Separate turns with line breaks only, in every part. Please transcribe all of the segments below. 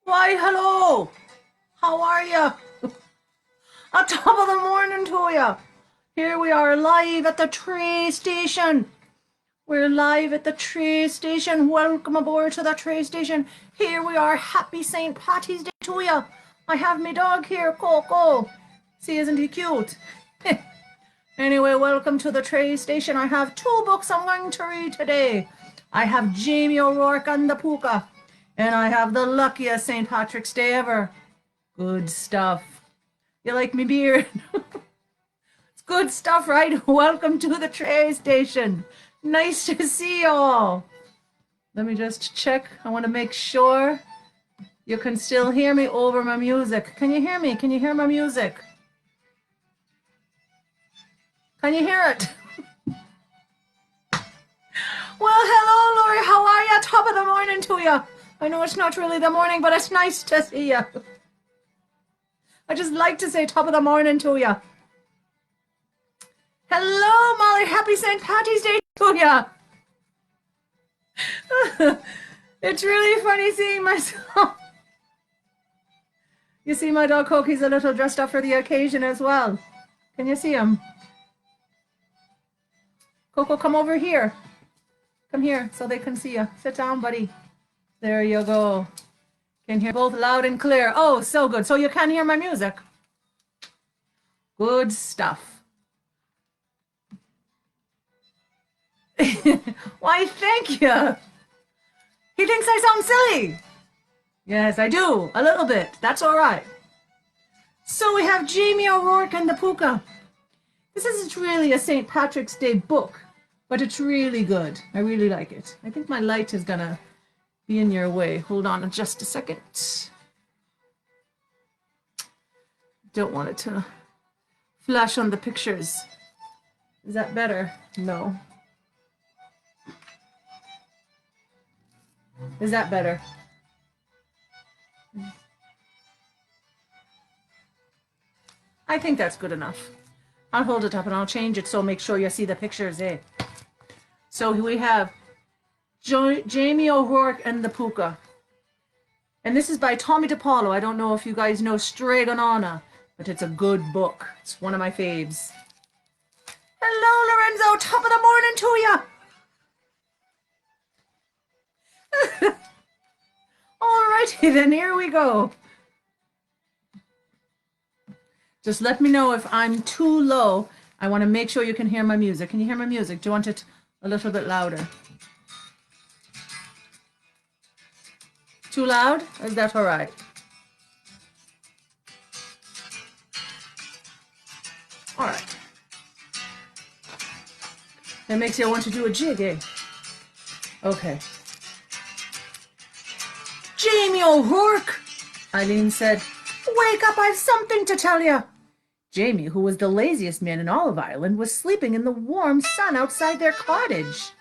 Why, hello. How are you? On top of the morning to you. Here we are live at the train station. We're live at the train station. Welcome aboard to the train station. Here we are. Happy St. Patty's Day to you. I have my dog here, Coco. See, isn't he cute? Anyway, welcome to the train station. I have two books I'm going to read today. I have Jamie O'Rourke and the Pooka. And I have the luckiest St. Patrick's Day ever. Good stuff. You like me beard? It's good stuff, right? Welcome to the train station. Nice to see you all. Let me just check. I want to make sure you can still hear me over my music. Can you hear me? Can you hear my music? Can you hear it? Well, hello, Lori. How are you? Top of the morning to you. I know it's not really the morning, but it's nice to see you. I just like to say top of the morning to you. Hello, Molly. Happy St. Patty's Day to you. It's really funny seeing myself. You see my dog Cookie's a little dressed up for the occasion as well. Can you see him? Coco, come over here. Come here so they can see you. Sit down, buddy. There you go. Can hear both loud and clear. Oh, so good. So you can hear my music. Good stuff. Why, thank you. He thinks I sound silly. Yes, I do. A little bit. That's all right. So we have Jamie O'Rourke and the Pooka. This isn't really a St. Patrick's Day book, but it's really good. I really like it. I think my light is going to be in your way. Hold on just a second. Don't want it to flash on the pictures. Is that better? No. Is that better? I think that's good enough. I'll hold it up and I'll change it so make sure you see the pictures, eh? So we have Jamie O'Rourke and the Pooka. And this is by Tommy DePaulo. I don't know if you guys know Straganana, but it's a good book. It's one of my faves. Hello, Lorenzo. Top of the morning to you. Alrighty then, here we go. Just let me know if I'm too low. I want to make sure you can hear my music. Can you hear my music? Do you want it a little bit louder? Too loud? Is that all right? All right. That makes you want to do a jig, eh? Okay. Jamie O'Rourke, Eileen said. Wake up, I've something to tell you. Jamie, who was the laziest man in all of Ireland, was sleeping in the warm sun outside their cottage.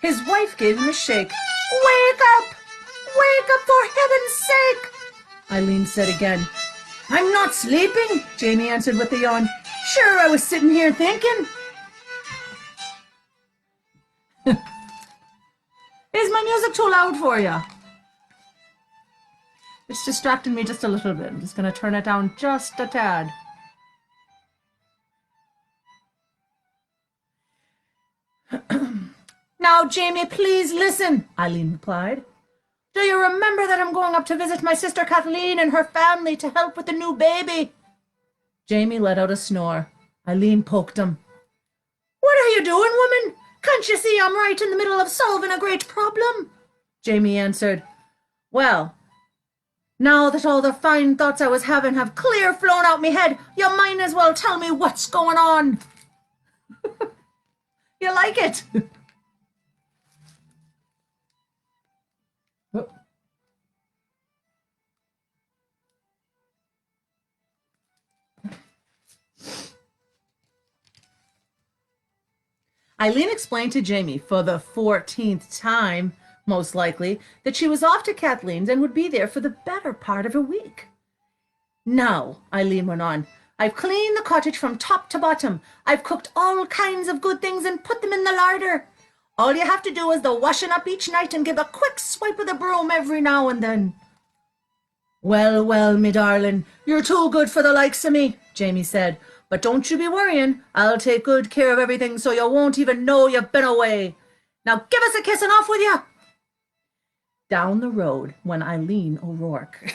His wife gave him a shake. Wake up! Wake up, for heaven's sake! Eileen said again. I'm not sleeping, Jamie answered with a yawn. Sure, I was sitting here thinking. Is my music too loud for you? It's distracting me just a little bit. I'm just going to turn it down just a tad. Now, Jamie, please listen, Eileen replied. Do you remember that I'm going up to visit my sister Kathleen and her family to help with the new baby? Jamie let out a snore. Eileen poked him. What are you doing, woman? Can't you see I'm right in the middle of solving a great problem? Jamie answered. Well, now that all the fine thoughts I was having have clear flown out me head, you might as well tell me what's going on. You like it? Eileen explained to Jamie, for the 14th time, most likely, that she was off to Kathleen's and would be there for the better part of a week. Now, Eileen went on, I've cleaned the cottage from top to bottom. I've cooked all kinds of good things and put them in the larder. All you have to do is the washing up each night and give a quick swipe of the broom every now and then. Well, well, me darling, you're too good for the likes of me, Jamie said. But don't you be worrying. I'll take good care of everything so you won't even know you've been away. Now give us a kiss and off with you. Down the road went Eileen O'Rourke.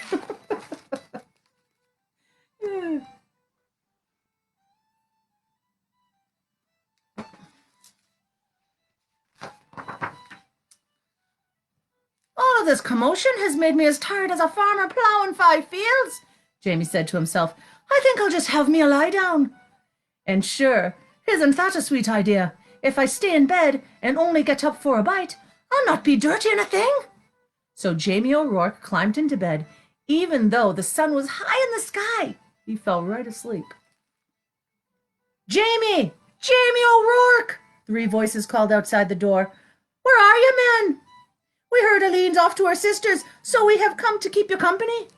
All of this commotion has made me as tired as a farmer ploughing 5 fields, Jamie said to himself. I think I'll just have me a lie down. And sure, isn't that a sweet idea? If I stay in bed and only get up for a bite, I'll not be dirty in a thing. So Jamie O'Rourke climbed into bed. Even though the sun was high in the sky, he fell right asleep. Jamie! Jamie O'Rourke! 3 voices called outside the door. Where are you, man? We heard Eileen's off to her sister's, so we have come to keep you company.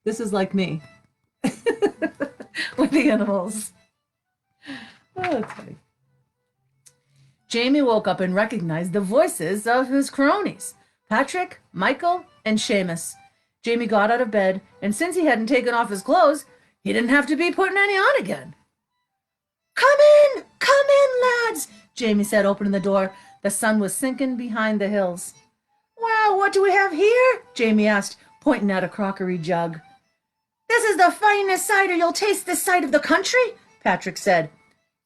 This is like me with the animals. Oh, that's funny. Jamie woke up and recognized the voices of his cronies, Patrick, Michael, and Seamus. Jamie got out of bed, and since he hadn't taken off his clothes, he didn't have to be putting any on again. Come in, lads, Jamie said, opening the door. The sun was sinking behind the hills. Well, what do we have here? Jamie asked, pointing at a crockery jug. This is the finest cider you'll taste this side of the country, Patrick said.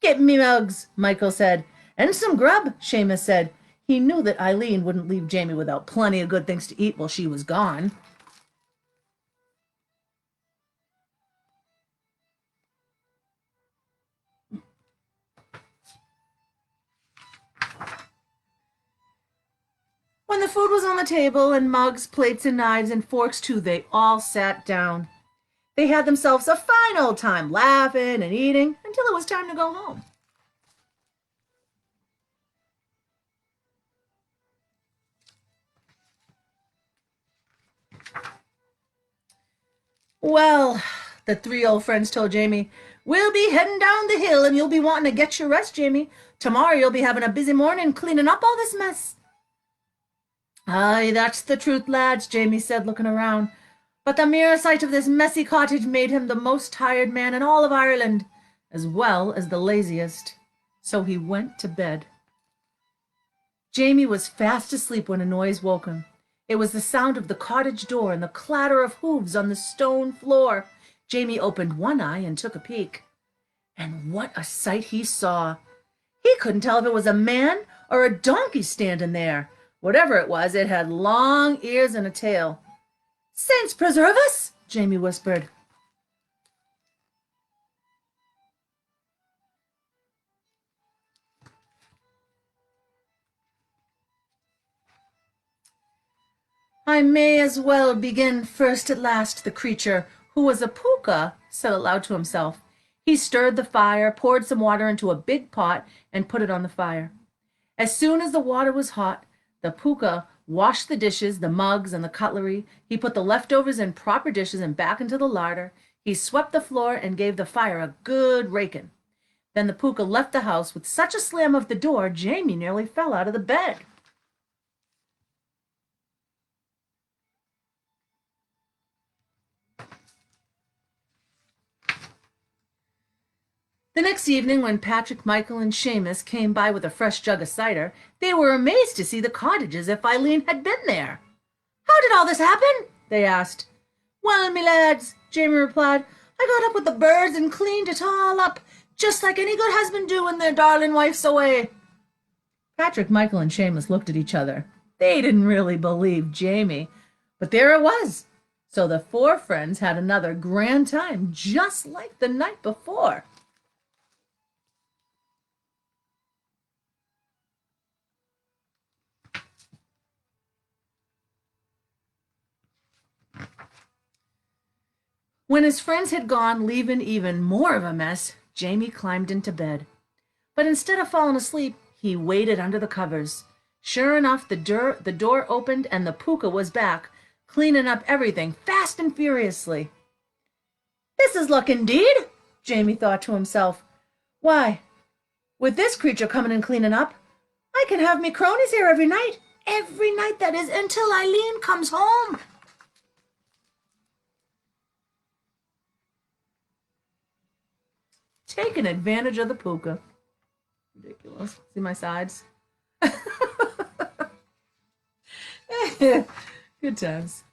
Get me mugs, Michael said. And some grub, Seamus said. He knew that Eileen wouldn't leave Jamie without plenty of good things to eat while she was gone. When the food was on the table, and mugs, plates, and knives, and forks too, they all sat down. They had themselves a fine old time, laughing and eating, until it was time to go home. Well, the 3 old friends told Jamie, we'll be heading down the hill, and you'll be wanting to get your rest, Jamie. Tomorrow you'll be having a busy morning cleaning up all this mess. Aye, that's the truth, lads, Jamie said, looking around. But the mere sight of this messy cottage made him the most tired man in all of Ireland, as well as the laziest. So he went to bed. Jamie was fast asleep when a noise woke him. It was the sound of the cottage door and the clatter of hooves on the stone floor. Jamie opened one eye and took a peek. And what a sight he saw! He couldn't tell if it was a man or a donkey standing there. Whatever it was, it had long ears and a tail. Saints preserve us, Jamie whispered. I may as well begin first at last, the creature, who was a Pooka, said aloud to himself. He stirred the fire, poured some water into a big pot, and put it on the fire. As soon as the water was hot, the Pooka washed the dishes, the mugs, and the cutlery. He put the leftovers in proper dishes and back into the larder. He swept the floor and gave the fire a good raking. Then the Pooka left the house with such a slam of the door, Jamie nearly fell out of the bed. The next evening, when Patrick, Michael, and Seamus came by with a fresh jug of cider, they were amazed to see the cottage as if Eileen had been there. How did all this happen? They asked. Well, me lads, Jamie replied, I got up with the birds and cleaned it all up, just like any good husband do when their darling wife's away. Patrick, Michael, and Seamus looked at each other. They didn't really believe Jamie, but there it was. So the 4 friends had another grand time, just like the night before. When his friends had gone, leaving even more of a mess, Jamie climbed into bed. But instead of falling asleep, he waited under the covers. Sure enough, the door opened and the Pooka was back, cleaning up everything fast and furiously. This is luck indeed, Jamie thought to himself. Why, With this creature coming and cleaning up, I can have me cronies here every night. Every night, that is, until Eileen comes home. Taking advantage of the Pooka. Ridiculous. See my sides? Good times.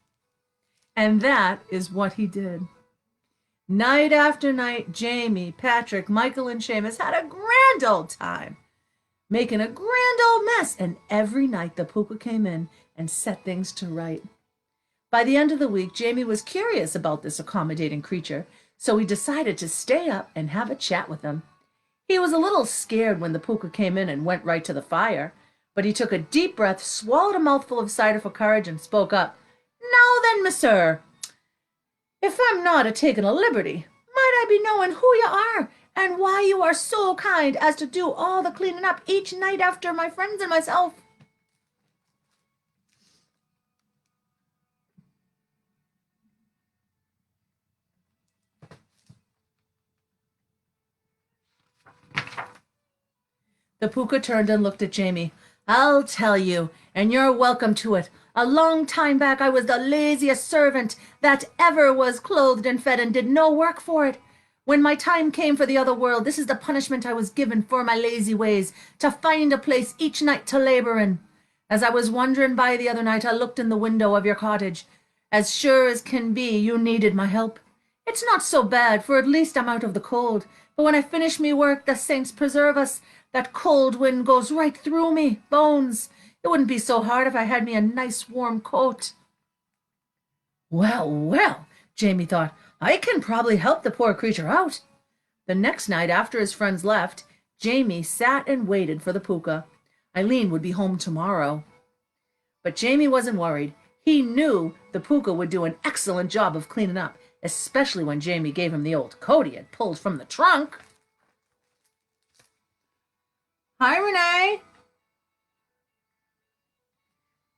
And that is what he did. Night after night, Jamie, Patrick, Michael, and Seamus had a grand old time, making a grand old mess, and every night the Pooka came in and set things to right. By the end of the week, Jamie was curious about this accommodating creature, so he decided to stay up and have a chat with him. He was a little scared when the Pooka came in and went right to the fire, but he took a deep breath, swallowed a mouthful of cider for courage, and spoke up. "Now then, monsieur, if I'm not a-taking a liberty, might I be knowing who you are and why you are so kind as to do all the cleaning up each night after my friends and myself?" The Pooka turned and looked at Jamie. "I'll tell you, and you're welcome to it. A long time back I was the laziest servant that ever was clothed and fed and did no work for it. When my time came for the other world, this is the punishment I was given for my lazy ways, to find a place each night to labor in. As I was wandering by the other night, I looked in the window of your cottage. As sure as can be, you needed my help. It's not so bad, for at least I'm out of the cold. But when I finish me work, the saints preserve us, that cold wind goes right through me bones. It wouldn't be so hard if I had me a nice warm coat." Well, well, Jamie thought, I can probably help the poor creature out. The next night, after his friends left, Jamie sat and waited for the Pooka. Eileen would be home tomorrow. But Jamie wasn't worried. He knew the Pooka would do an excellent job of cleaning up, especially when Jamie gave him the old coat he had pulled from the trunk. Hi, Renee.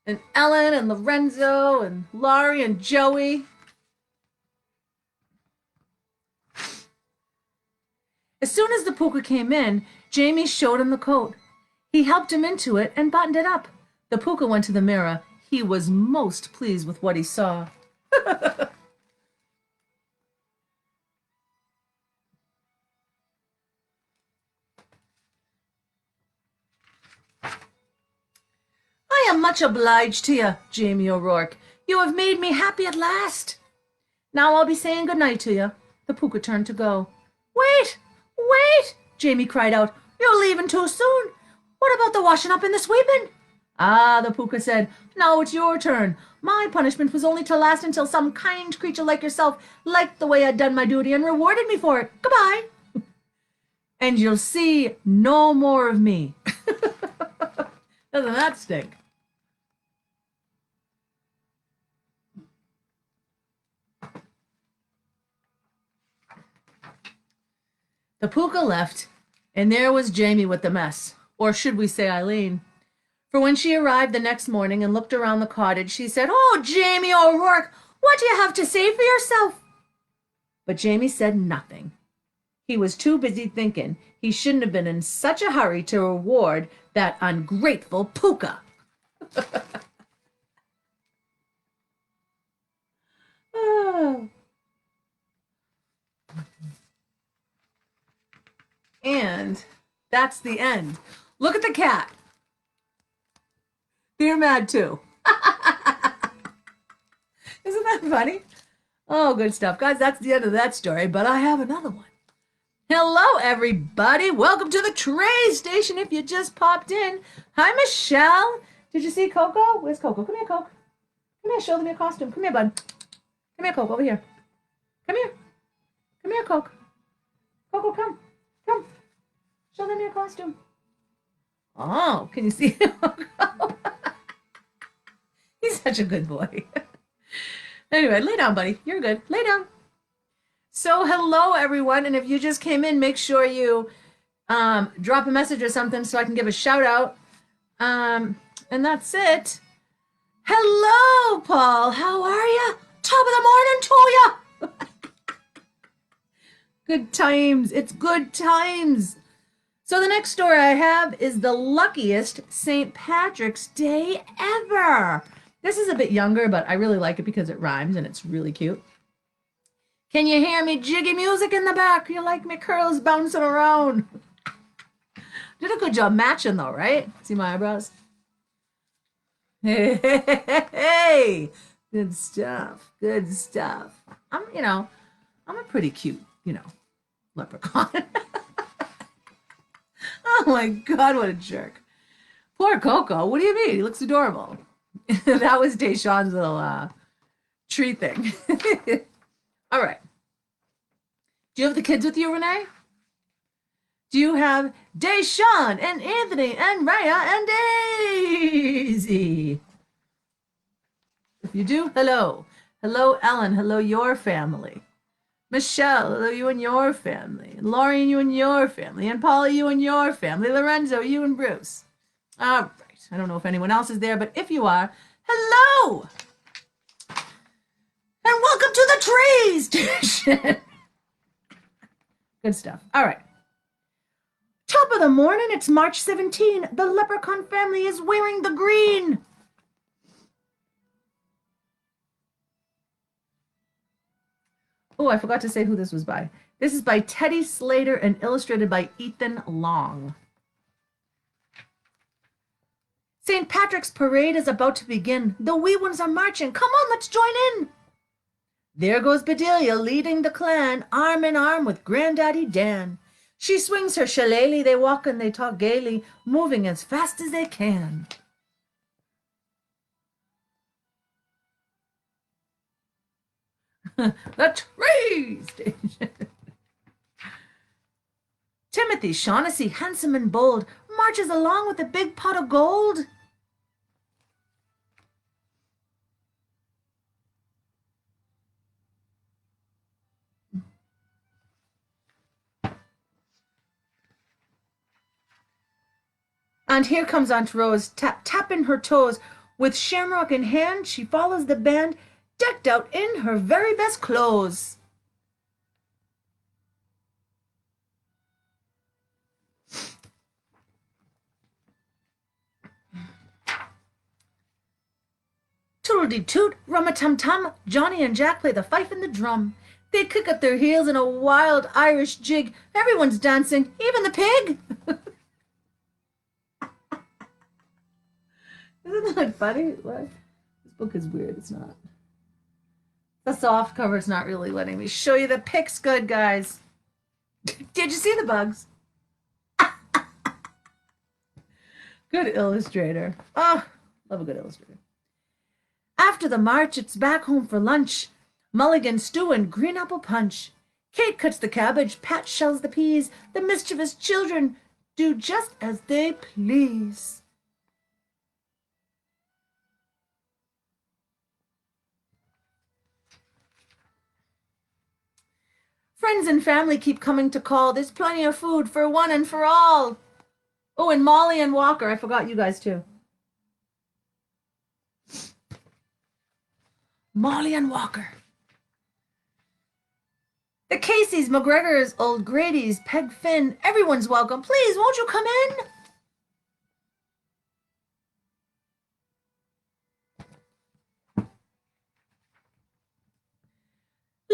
And Ellen and Lorenzo and Laurie and Joey. As soon as the Pooka came in, Jamie showed him the coat. He helped him into it and buttoned it up. The Pooka went to the mirror. He was most pleased with what he saw. "I am much obliged to you, Jamie O'Rourke. You have made me happy at last. Now I'll be saying good night to you." The Pooka turned to go. "Wait, wait," Jamie cried out. "You're leaving too soon. What about the washing up and the sweeping?" "Ah," the Pooka said, "now it's your turn. My punishment was only to last until some kind creature like yourself liked the way I'd done my duty and rewarded me for it. Goodbye." "And you'll see no more of me." Doesn't that stink? The Pooka left, and there was Jamie with the mess, or should we say Eileen? For when she arrived the next morning and looked around the cottage, she said, "Oh, Jamie O'Rourke, what do you have to say for yourself?" But Jamie said nothing. He was too busy thinking he shouldn't have been in such a hurry to reward that ungrateful Pooka. Oh. And that's the end. Look at the cat. They're mad too. Isn't that funny? Oh, good stuff. Guys, that's the end of that story, but I have another one. Hello, everybody. Welcome to the Tray Station if you just popped in. Hi, Michelle. Did you see Coco? Where's Coco? Come here, Coco. Come here, show them your costume. Come here, bud. Come here, Coco, over here. Come here. Come here, Coco. Coco, come. Come. Show them your costume. Oh, can you see him? He's such a good boy. Anyway, lay down, buddy. You're good. Lay down. So, hello, everyone. And if you just came in, make sure you drop a message or something so I can give a shout out. And that's it. Hello, Paul. How are you? Top of the morning to you. Good times. It's good times. So the next story I have is the luckiest St. Patrick's Day ever. This is a bit younger, but I really like it because it rhymes and it's really cute. Can you hear me jiggy music in the back? You like me curls bouncing around? Did a good job matching though, right? See my eyebrows? Hey, hey, hey, hey. Good stuff. Good stuff. I'm a pretty cute, leprechaun. Oh my God, what a jerk. Poor Coco. What do you mean? He looks adorable. That was Deshawn's little tree thing. All right. Do you have the kids with you, Renee? Do you have Deshawn and Anthony and Raya and Daisy? If you do, hello. Hello, Ellen. Hello, your family. Michelle, hello, you and your family. And Laurie, you and your family. And Paula, you and your family. Lorenzo, you and Bruce. All right. I don't know if anyone else is there, but if you are, hello. And welcome to the Tree Station. Good stuff. All right. Top of the morning, it's March 17. The leprechaun family is wearing the green. Oh, I forgot to say who this was by. This is by Teddy Slater and illustrated by Ethan Long. St. Patrick's Parade is about to begin. The wee ones are marching. Come on, let's join in. There goes Bedelia leading the clan, arm in arm with Granddaddy Dan. She swings her shillelagh, they walk and they talk gaily, moving as fast as they can. The Tree Station. Timothy Shaughnessy, handsome and bold, marches along with a big pot of gold. And here comes Aunt Rose, tapping her toes. With shamrock in hand, she follows the band, decked out in her very best clothes. Toodle-dee-toot, rum-a-tum-tum, Johnny and Jack play the fife and the drum. They kick up their heels in a wild Irish jig. Everyone's dancing, even the pig. Isn't that funny? What? This book is weird. It's not. The soft cover is not really letting me show you the pics good, guys. Did you see the bugs? Good illustrator. Oh, love a good illustrator. After the march, it's back home for lunch. Mulligan stew and green apple punch. Kate cuts the cabbage, Pat shells the peas. The mischievous children do just as they please. Friends and family keep coming to call. There's plenty of food for one and for all. Oh, and Molly and Walker. I forgot you guys too. Molly and Walker. The Caseys, McGregors, Old Grady's, Peg Finn. Everyone's welcome. Please, won't you come in?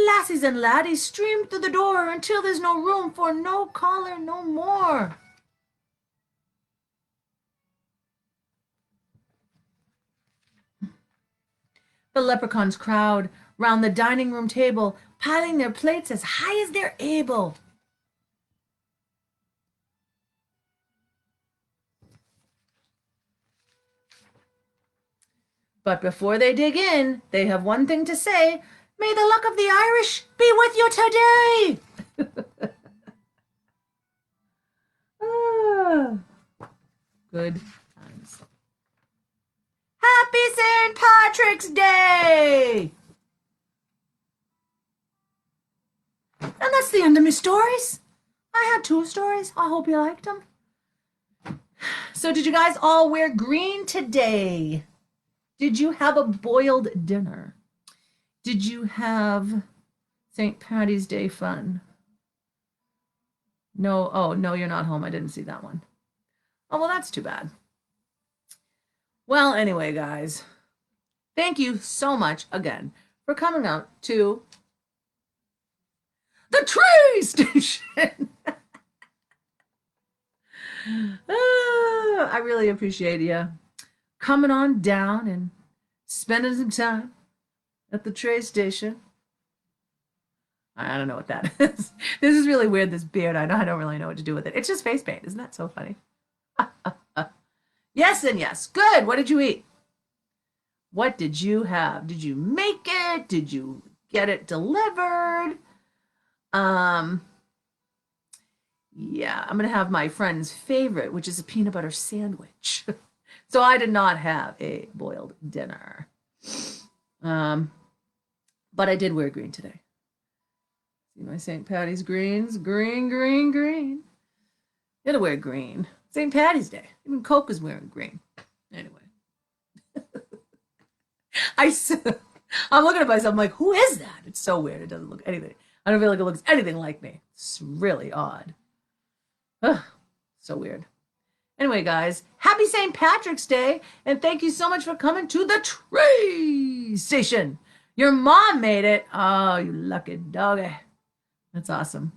Lassies and laddies stream through the door until there's no room for no caller no more. The leprechauns crowd round the dining room table, piling their plates as high as they're able. But before they dig in, they have one thing to say. May the luck of the Irish be with you today. Good times. Happy St. Patrick's Day! And that's the end of my stories. I had 2 stories. I hope you liked them. So did you guys all wear green today? Did you have a boiled dinner? Did you have St. Patty's Day fun? No, oh, no, you're not home. I didn't see that one. Oh, well, that's too bad. Well, anyway, guys, thank you so much again for coming out to the tree station. I really appreciate you coming on down and spending some time at the train station. I don't know what that is. This is really weird, this beard. I don't really know what to do with it. It's just face paint. Isn't that so funny? Yes and yes. Good. What did you eat? What did you have? Did you make it? Did you get it delivered? Um, yeah, I'm gonna have my friend's favorite, which is a peanut butter sandwich. So I did not have a boiled dinner. Um, but I did wear green today. See my St. Patty's greens? Green, green, green. You gotta wear green. St. Patty's Day. Even Coke is wearing green. Anyway. I'm looking at myself, I'm like, who is that? It's so weird. It doesn't look anything. I don't feel like it looks anything like me. It's really odd. Ugh, so weird. Anyway, guys, happy St. Patrick's Day, and thank you so much for coming to the tree station. Your mom made it. Oh, you lucky doggy. That's awesome.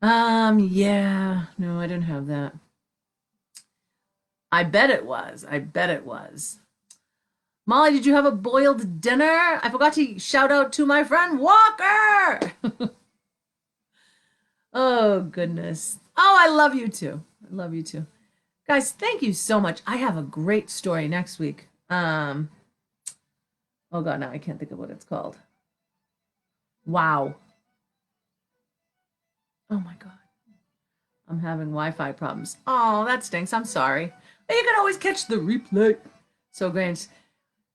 Yeah, no, I didn't have that. I bet it was. I bet it was. Molly, did you have a boiled dinner? I forgot to shout out to my friend Walker. Oh, goodness. Oh, I love you too. I love you too. Guys, thank you so much. I have a great story next week. Oh God, now I can't think of what it's called. Wow. Oh my God. I'm having Wi-Fi problems. Oh, that stinks. I'm sorry. But you can always catch the replay. So great.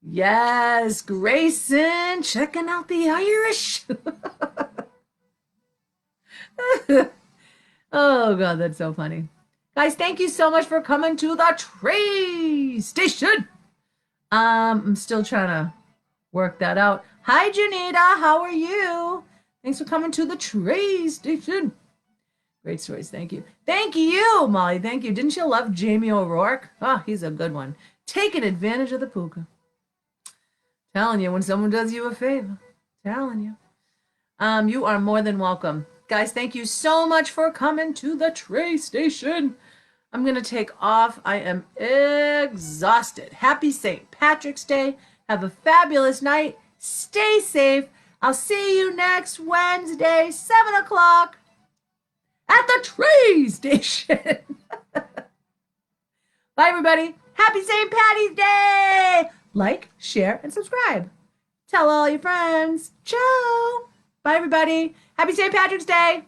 Yes, Grayson, checking out the Irish. Oh God, that's so funny. Guys, thank you so much for coming to the tree station. I'm still trying to work that out. Hi, Janita, how are you? Thanks for coming to the tree station. Great stories, thank you. Thank you, Molly, thank you. Didn't you love Jamie O'Rourke? Oh, he's a good one. Taking advantage of the Pooka. Telling you when someone does you a favor. Telling you. You are more than welcome. Guys, thank you so much for coming to the train station. I'm going to take off. I am exhausted. Happy St. Patrick's Day. Have a fabulous night. Stay safe. I'll see you next Wednesday, 7 o'clock at the train station. Bye, everybody. Happy St. Patty's Day. Like, share, and subscribe. Tell all your friends. Ciao. Bye, everybody. Happy St. Patrick's Day.